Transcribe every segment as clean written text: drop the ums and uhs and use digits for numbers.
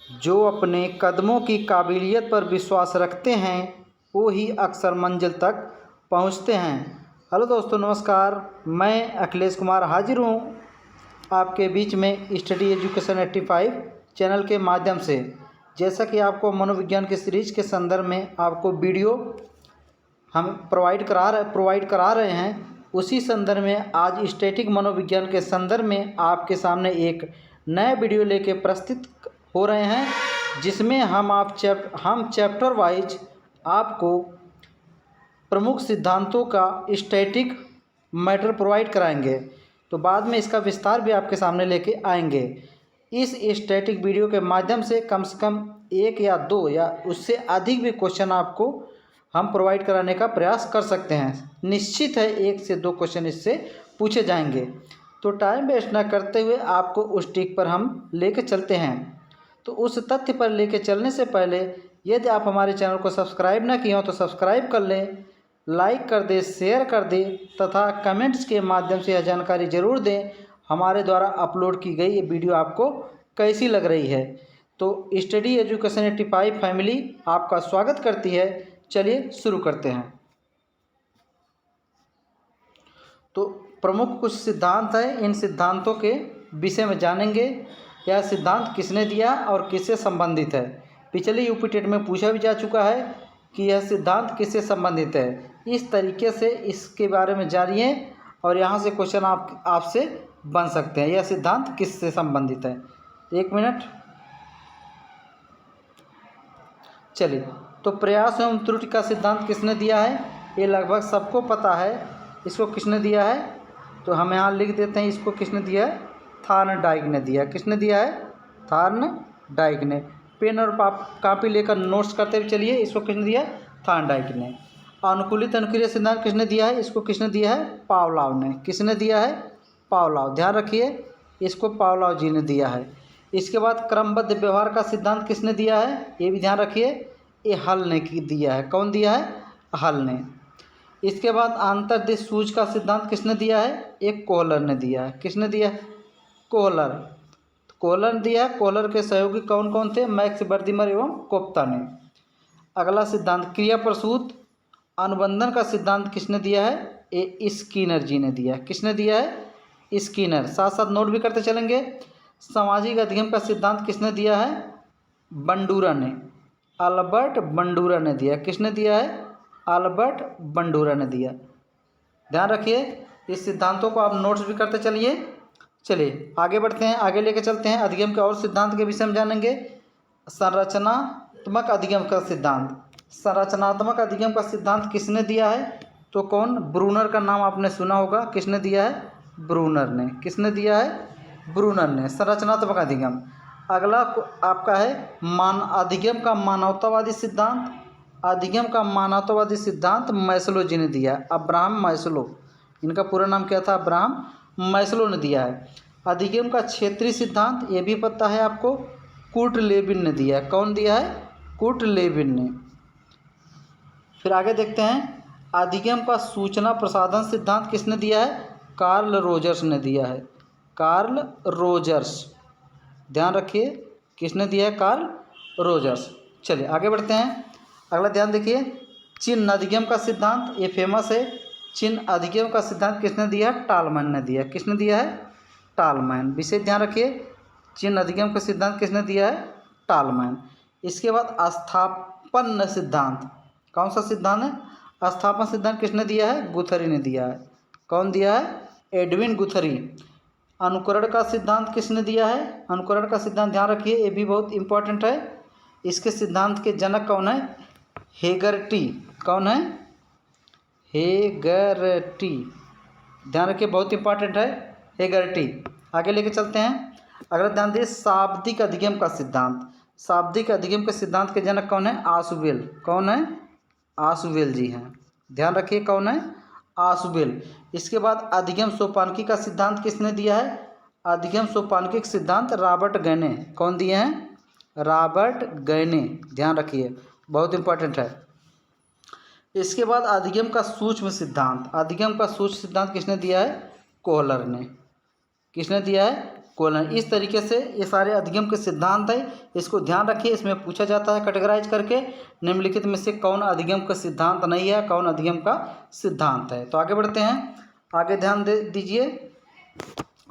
जो अपने कदमों की काबिलियत पर विश्वास रखते हैं वो ही अक्सर मंजिल तक पहुंचते हैं। हेलो दोस्तों, नमस्कार। मैं अखिलेश कुमार हाजिर हूं आपके बीच में स्टडी एजुकेशन 85 चैनल के माध्यम से। जैसा कि आपको मनोविज्ञान के सीरीज के संदर्भ में आपको वीडियो हम प्रोवाइड करा रहे हैं, उसी संदर्भ में आज स्टैटिक मनोविज्ञान के संदर्भ में आपके सामने एक नया वीडियो लेके प्रस्तुत हो रहे हैं, जिसमें हम चैप्टर वाइज आपको प्रमुख सिद्धांतों का स्टैटिक मैटर प्रोवाइड कराएंगे। तो बाद में इसका विस्तार भी आपके सामने लेके आएंगे। इस स्टैटिक वीडियो के माध्यम से कम एक या दो या उससे अधिक भी क्वेश्चन आपको हम प्रोवाइड कराने का प्रयास कर सकते हैं। निश्चित है 1 से 2 क्वेश्चन इससे पूछे जाएंगे। तो टाइम वेस्ट न करते हुए आपको उस ट्रिक पर हम लेके चलते हैं। तो उस तथ्य पर लेके चलने से पहले यदि आप हमारे चैनल को सब्सक्राइब न किए हो तो सब्सक्राइब कर लें, लाइक कर दें, शेयर कर दें तथा कमेंट्स के माध्यम से यह जानकारी ज़रूर दें हमारे द्वारा अपलोड की गई ये वीडियो आपको कैसी लग रही है। तो स्टडी एजुकेशन 85 फैमिली आपका स्वागत करती है। चलिए शुरू करते हैं। तो प्रमुख कुछ सिद्धांत है, इन सिद्धांतों के विषय में जानेंगे। यह सिद्धांत किसने दिया और किससे संबंधित है। पिछले यूपी टेट में पूछा भी जा चुका है कि यह सिद्धांत किससे संबंधित है। इस तरीके से इसके बारे में जानिए और यहाँ से क्वेश्चन आपसे बन सकते हैं। यह सिद्धांत किससे संबंधित है। 1 मिनट। चलिए, तो प्रयास एवं त्रुटि का सिद्धांत किसने दिया है, ये लगभग सबको पता है। इसको किसने दिया है, तो हम यहाँ लिख देते हैं। इसको किसने दिया है, थॉर्नडाइक ने दिया। किसने दिया है, थॉर्नडाइक ने। पेन और कॉपी लेकर नोट्स करते हुए चलिए। इसको किसने दिया, थॉर्नडाइक ने। अनुकूलित अनुक्रिया सिद्धांत किसने दिया है, इसको किसने दिया है, पावलोव ने। किसने दिया है, पावलोव। ध्यान रखिए, इसको पावलोव जी ने दिया है। इसके बाद क्रमबद्ध व्यवहार का सिद्धांत किसने दिया है, ये भी ध्यान रखिए, ये हल ने दिया है। कौन दिया है, हल ने। इसके बाद अंतर्देश सूझ का सिद्धांत किसने दिया है, एक कोहलर ने दिया है। किसने दिया है, कोहलर दिया है। कोहलर के सहयोगी कौन कौन थे, मैक्स बर्दिमर एवं कोप्ता ने। अगला सिद्धांत क्रिया प्रसूत अनुबंधन का सिद्धांत किसने दिया है, ये स्किनर जी ने दिया। किसने दिया है, स्किनर। साथ साथ नोट भी करते चलेंगे। सामाजिक अधिगम का सिद्धांत किसने दिया है, बंडूरा ने, अल्बर्ट बंडूरा ने दिया। किसने दिया है, अल्बर्ट बंडूरा ने दिया। ध्यान रखिए, इस सिद्धांतों को आप नोट्स भी करते चलिए। चलिए आगे बढ़ते हैं, आगे लेके चलते हैं। अधिगम के और सिद्धांत के विषय में जानेंगे। संरचनात्मक अधिगम का सिद्धांत। संरचनात्मक अधिगम का सिद्धांत किसने दिया है, तो कौन, ब्रूनर का नाम आपने सुना होगा। किसने दिया है, ब्रूनर ने। किसने दिया है, ब्रूनर ने। संरचनात्मक अधिगम। अगला आपका है अधिगम का मानवतावादी सिद्धांत। अधिगम का मानवतावादी सिद्धांत मैस्लो जी ने दिया। अब्राहम मैस्लो, इनका पूरा नाम क्या था, अब्राहम मैस्लो ने दिया है। अधिगम का क्षेत्रीय सिद्धांत, ये भी पता है आपको, कुर्ट लेविन ने दिया है। कौन दिया है, कुर्ट लेविन ने। फिर आगे देखते हैं, अधिगम का सूचना प्रसाधन सिद्धांत किसने दिया है, कार्ल रोजर्स ने दिया है। कार्ल रोजर्स, ध्यान रखिए, किसने दिया है, कार्ल रोजर्स। चलिए आगे बढ़ते हैं। अगला ध्यान देखिए, चिन्ह अधिगम का सिद्धांत, ये फेमस है। चिन्ह अधिगम का सिद्धांत किसने दिया है, टालमैन ने दिया। किसने दिया है, टालमैन। विशेष ध्यान रखिए, चिन्ह अधिगम का सिद्धांत किसने दिया है, टालमैन। इसके बाद स्थापन सिद्धांत, कौन सा सिद्धांत है, स्थापन सिद्धांत किसने दिया है, गुथरी ने दिया है। कौन दिया है, एडविन गुथरी। अनुकरण का सिद्धांत किसने दिया है, अनुकरण का सिद्धांत ध्यान रखिए, ये भी बहुत इंपॉर्टेंट है। इसके सिद्धांत के जनक कौन है, हेगर्टी। कौन है, हेगर्टी। ध्यान रखिए, बहुत इंपॉर्टेंट है, हेगर्टी। आगे लेके चलते हैं। अगला ध्यान दिए, शाब्दिक अधिगम का सिद्धांत। शाब्दिक अधिगम के सिद्धांत के जनक कौन है, आशुबेल। कौन है, आशुबेल जी हैं। ध्यान रखिए, कौन है, आशुबेल। इसके बाद अधिगम सोपानकी का सिद्धांत किसने दिया है, अधिगम सोपानकी सिद्धांत रॉबर्ट गैने। कौन दिए हैं, रॉबर्ट गैने। ध्यान रखिए, बहुत इंपॉर्टेंट है। इसके बाद अधिगम का सूक्ष्म सिद्धांत। अधिगम का सूक्ष्म सिद्धांत किसने दिया है, कोहलर ने। किसने दिया है, कोलन। इस तरीके से ये सारे अधिगम के सिद्धांत है, इसको ध्यान रखिए। इसमें पूछा जाता है कैटेगराइज करके निम्नलिखित में से कौन अधिगम का सिद्धांत नहीं है, कौन अधिगम का सिद्धांत है। तो आगे बढ़ते हैं, आगे ध्यान दे दीजिए।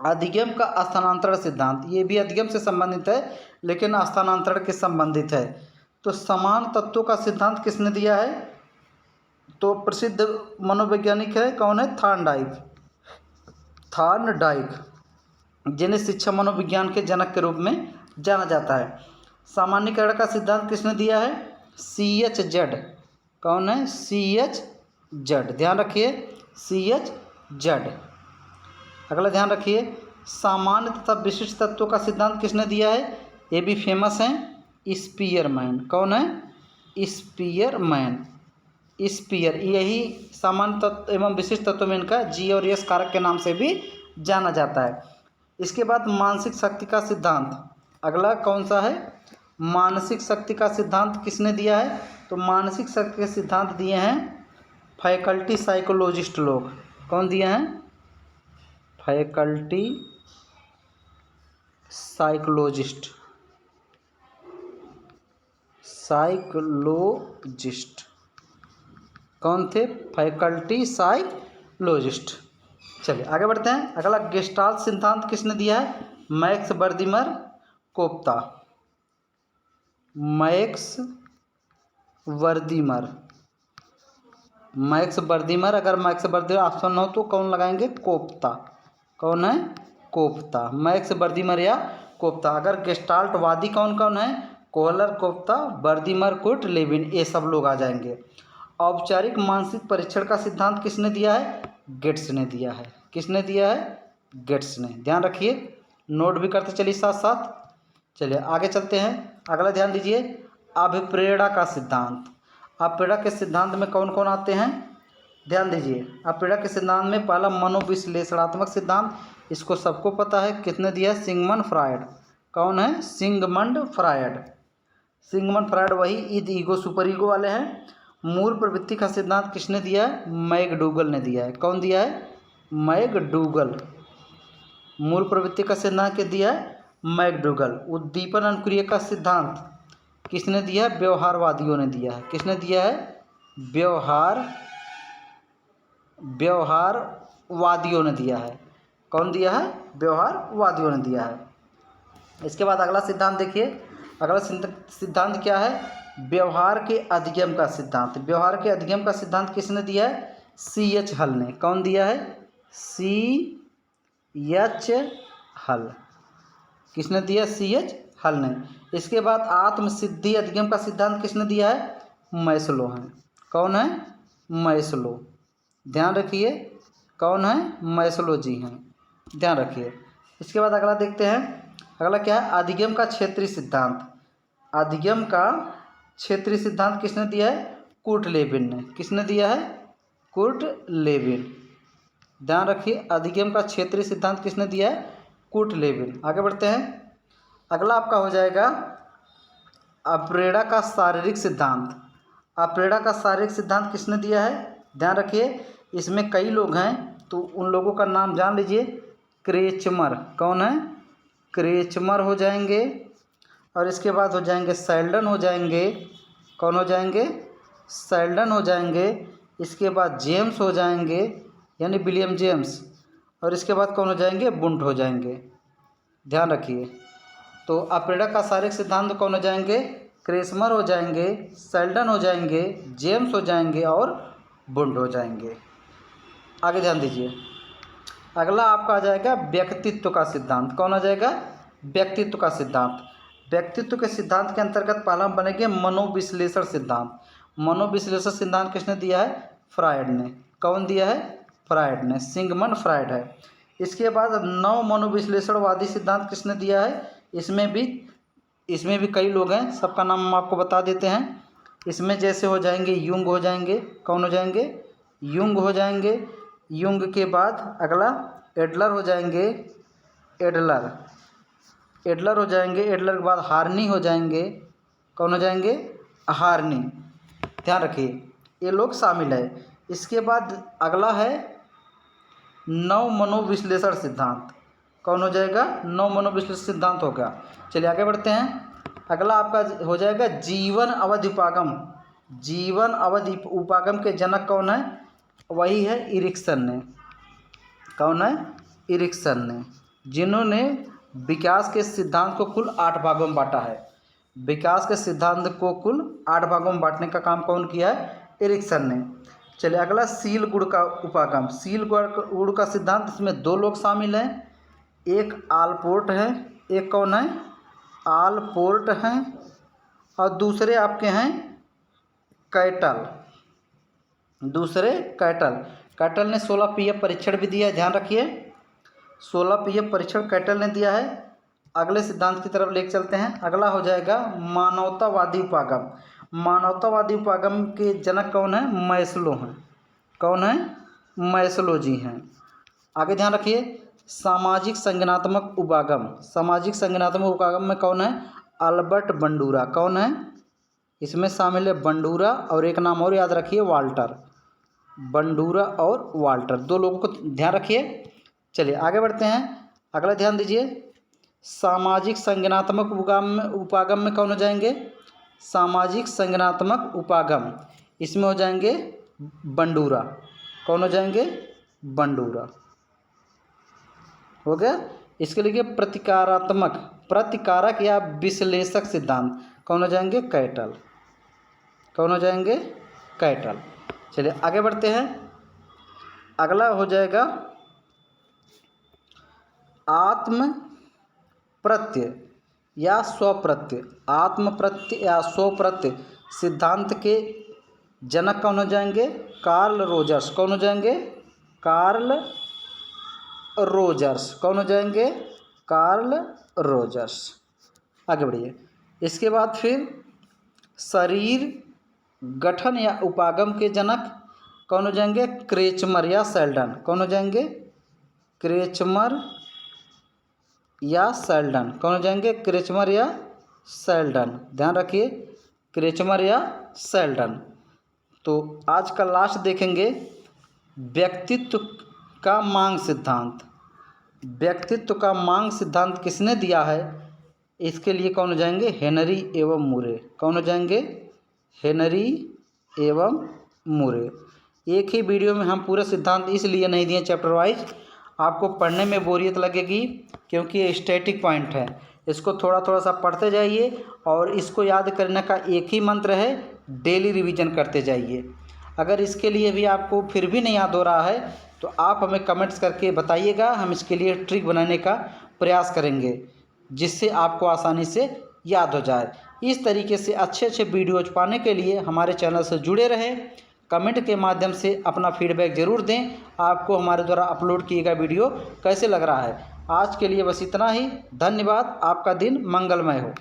अधिगम का स्थानांतरण सिद्धांत, ये भी अधिगम से संबंधित है लेकिन स्थानांतरण के संबंधित है। तो समान तत्वों का सिद्धांत किसने दिया है? तो प्रसिद्ध मनोवैज्ञानिक है, कौन है? थॉर्नडाइक, जिन्हें शिक्षा मनोविज्ञान के जनक के रूप में जाना जाता है। सामान्यीकरण का सिद्धांत किसने दिया है? CHZ, कौन है? CHZ, ध्यान रखिए, CHZ। अगला ध्यान रखिए, सामान्य तथा विशिष्ट तत्वों का सिद्धांत किसने दिया है? ये भी फेमस हैं, स्पीयरमैन। कौन है? स्पीयरमैन। स्पीयर, यही सामान्य तत्व एवं विशिष्ट तत्व में इनका G और S कारक के नाम से भी जाना जाता है। इसके बाद मानसिक शक्ति का सिद्धांत, अगला कौन सा है? मानसिक शक्ति का सिद्धांत किसने दिया है? तो मानसिक शक्ति के सिद्धांत दिए हैं फैकल्टी साइकोलॉजिस्ट लोग। कौन दिए हैं? फैकल्टी साइकोलॉजिस्ट कौन थे? Faculty psychologist. चलिए आगे बढ़ते हैं। अगला गेस्टाल्ट सिद्धांत किसने दिया है? मैक्स वर्दिमर अगर मैक्स वर्दिमर ऑप्शन हो तो कौन लगाएंगे? कोप्ता। कौन है? कोप्ता। मैक्स वर्दिमर या कोप्ता। अगर गेस्टाल्टवादी कौन कौन है? कोहलर, कोप्ता, वर्दिमर, कुर्ट, लेविन, ये सब लोग आ जाएंगे। औपचारिक मानसिक परीक्षण का सिद्धांत किसने दिया है? गेट्स ने दिया है। किसने दिया है? गेट्स ने। ध्यान रखिए, नोट भी करते चलिए साथ साथ। चलिए आगे चलते हैं। अगला ध्यान दीजिए, अभिप्रेरणा का सिद्धांत। अभिप्रेरणा के सिद्धांत में कौन कौन आते हैं? ध्यान दीजिए, अभिप्रेरणा के सिद्धांत में पहला मनोविश्लेषणात्मक सिद्धांत, इसको सबको पता है, किसने दिया? Sigmund Freud. कौन है? सिगमंड फ्रायड, वही ईगो सुपर ईगो वाले हैं। मूल प्रवृत्ति का सिद्धांत किसने दिया है? मैकडूगल ने दिया है। कौन दिया है? मैकडूगल। मूल प्रवृत्ति का सिद्धांत क्या दिया है? मैकडूगल। उद्दीपन अनुक्रिया का सिद्धांत किसने दिया है? व्यवहारवादियों ने दिया है। किसने दिया है? व्यवहारवादियों ने दिया है। कौन दिया है? व्यवहारवादियों ने दिया है। इसके बाद अगला सिद्धांत देखिए, अगला सिद्धांत क्या है? व्यवहार के अधिगम का सिद्धांत। व्यवहार के अधिगम का सिद्धांत किसने दिया है? CH हल ने। कौन दिया है? CH हल। किसने दिया? CH हल ने। इसके बाद आत्मसिद्धि अधिगम का सिद्धांत किसने दिया है? मैस्लो है। कौन है? मैस्लो। ध्यान रखिए, कौन है? मैस्लो जी हैं, ध्यान रखिए। इसके बाद अगला देखते हैं, अगला क्या है? अधिगम का क्षेत्रीय सिद्धांत। अधिगम का क्षेत्रीय सिद्धांत किसने दिया है? कुर्ट लेविन ने। किसने दिया है? Kurt Lewin. ध्यान रखिए, अधिगम का क्षेत्रीय सिद्धांत किसने दिया है? Kurt Lewin. आगे बढ़ते हैं। अगला आपका हो जाएगा अप्रेड़ा का शारीरिक सिद्धांत। अप्रेड़ा का शारीरिक सिद्धांत किसने दिया है? ध्यान रखिए, इसमें कई लोग हैं तो उन लोगों का नाम जान लीजिए। क्रेचमर। कौन है? क्रेचमर हो जाएंगे, और इसके बाद हो जाएंगे सेल्डन हो जाएंगे। कौन हो जाएंगे? सेल्डन हो जाएंगे। इसके बाद जेम्स हो जाएंगे, यानी विलियम जेम्स, और इसके बाद कौन हो जाएंगे? बुंट हो जाएंगे। ध्यान रखिए, तो अप्रेड़ा का शारीरिक सिद्धांत कौन हो जाएंगे? क्रेचमर हो जाएंगे, सेल्डन हो जाएंगे, जेम्स हो जाएंगे और बुंट हो जाएंगे। आगे ध्यान दीजिए, अगला आपका आ जाएगा व्यक्तित्व का सिद्धांत। कौन आ जाएगा? व्यक्तित्व का सिद्धांत। व्यक्तित्व के सिद्धांत के अंतर्गत पहला बनेगा मनोविश्लेषण सिद्धांत। मनोविश्लेषण सिद्धांत किसने दिया है? फ्रायड ने। कौन दिया है? फ्रायड ने, सिगमंड फ्रायड है। इसके बाद नव मनोविश्लेषणवादी सिद्धांत किसने दिया है? इसमें भी कई लोग हैं, सबका नाम हम आपको बता देते हैं। इसमें जैसे हो जाएंगे युंग हो जाएंगे। कौन हो जाएंगे? युंग हो जाएंगे। युंग के बाद अगला एडलर हो जाएंगे। एडलर हो जाएंगे। एडलर के बाद हार्नी हो जाएंगे। कौन हो जाएंगे? हार्नी। ध्यान रखिए, ये लोग शामिल है। इसके बाद अगला है नव मनोविश्लेषण सिद्धांत। कौन हो जाएगा? नव मनोविश्लेषण सिद्धांत होगा। चलिए आगे बढ़ते हैं। अगला आपका हो जाएगा जीवन अवधि उपागम। जीवन अवधि उपागम के जनक कौन है? वही है इरिक्सन ने। कौन है? इरिक्सन ने, जिन्होंने विकास के सिद्धांत को कुल 8 भागों में बांटा है। विकास के सिद्धांत को कुल 8 भागों में बांटने का काम कौन किया है? इरिक्सन ने। चलिए अगला सील गुण का उपागम। सील गुण का सिद्धांत, इसमें 2 लोग शामिल हैं, एक आलपोर्ट है, एक कौन है? आलपोर्ट हैं, और दूसरे आपके हैं कैटल। दूसरे कैटल। कैटल ने 16 पीएफ परीक्षण भी दिया है, ध्यान रखिए, 16 पीएफ परीक्षण कैटल ने दिया है। अगले सिद्धांत की तरफ लेकर चलते हैं। अगला हो जाएगा मानवतावादी उपागम। मानवतावादी उपागम के जनक कौन है? मैस्लो हैं। कौन है? मैस्लो जी हैं। आगे ध्यान रखिए, सामाजिक संज्ञानात्मक उपागम। सामाजिक संज्ञानात्मक उपागम में कौन है? Albert Bandura. कौन है? इसमें शामिल है बंडूरा और एक नाम और याद रखिए, वाल्टर। बंडूरा और वाल्टर, 2 लोगों को ध्यान रखिए। चलिए आगे बढ़ते हैं। अगला ध्यान दीजिए, सामाजिक संज्ञानात्मक उपागम में कौन हो जाएंगे? सामाजिक संज्ञानात्मक उपागम, इसमें हो जाएंगे बंडूरा। कौन हो जाएंगे? बंडूरा। हो गया। इसके लिए प्रतिकारक या विश्लेषक सिद्धांत, कौन हो जाएंगे? कैटल। कौन हो जाएंगे? कैटल। चलिए आगे बढ़ते हैं। अगला हो जाएगा आत्म प्रत्यय या स्वप्रत्यय। आत्म प्रत्यय या स्वप्रत्यय सिद्धांत के जनक कौन हो जाएंगे? Carl Rogers. कौन हो जाएंगे? Carl Rogers. कौन हो जाएंगे? Carl Rogers. आगे बढ़िए। इसके बाद फिर शरीर गठन या उपागम के जनक कौन हो जाएंगे? क्रेचमर या सेल्डन। कौन हो जाएंगे? क्रेचमर या सेल्डन। कौन हो जाएंगे? क्रेचमर या सेल्डन। ध्यान रखिए, क्रेचमर या सेल्डन। तो आज का लास्ट देखेंगे व्यक्तित्व का मांग सिद्धांत। व्यक्तित्व का मांग सिद्धांत किसने दिया है? इसके लिए कौन हो जाएंगे? हेनरी एवं मुरे। कौन हो जाएंगे? हेनरी एवं मुरे। एक ही वीडियो में हम पूरे सिद्धांत इसलिए नहीं दिए चैप्टर वाइज, आपको पढ़ने में बोरियत लगेगी, क्योंकि ये स्टैटिक पॉइंट है। इसको थोड़ा थोड़ा सा पढ़ते जाइए और इसको याद करने का एक ही मंत्र है, डेली रिवीजन करते जाइए। अगर इसके लिए भी आपको फिर भी नहीं याद हो रहा है तो आप हमें कमेंट्स करके बताइएगा, हम इसके लिए ट्रिक बनाने का प्रयास करेंगे जिससे आपको आसानी से याद हो जाए। इस तरीके से अच्छे अच्छे वीडियोज पाने के लिए हमारे चैनल से जुड़े रहें। कमेंट के माध्यम से अपना फीडबैक ज़रूर दें, आपको हमारे द्वारा अपलोड किए गए वीडियो कैसे लग रहा है। आज के लिए बस इतना ही। धन्यवाद। आपका दिन मंगलमय हो।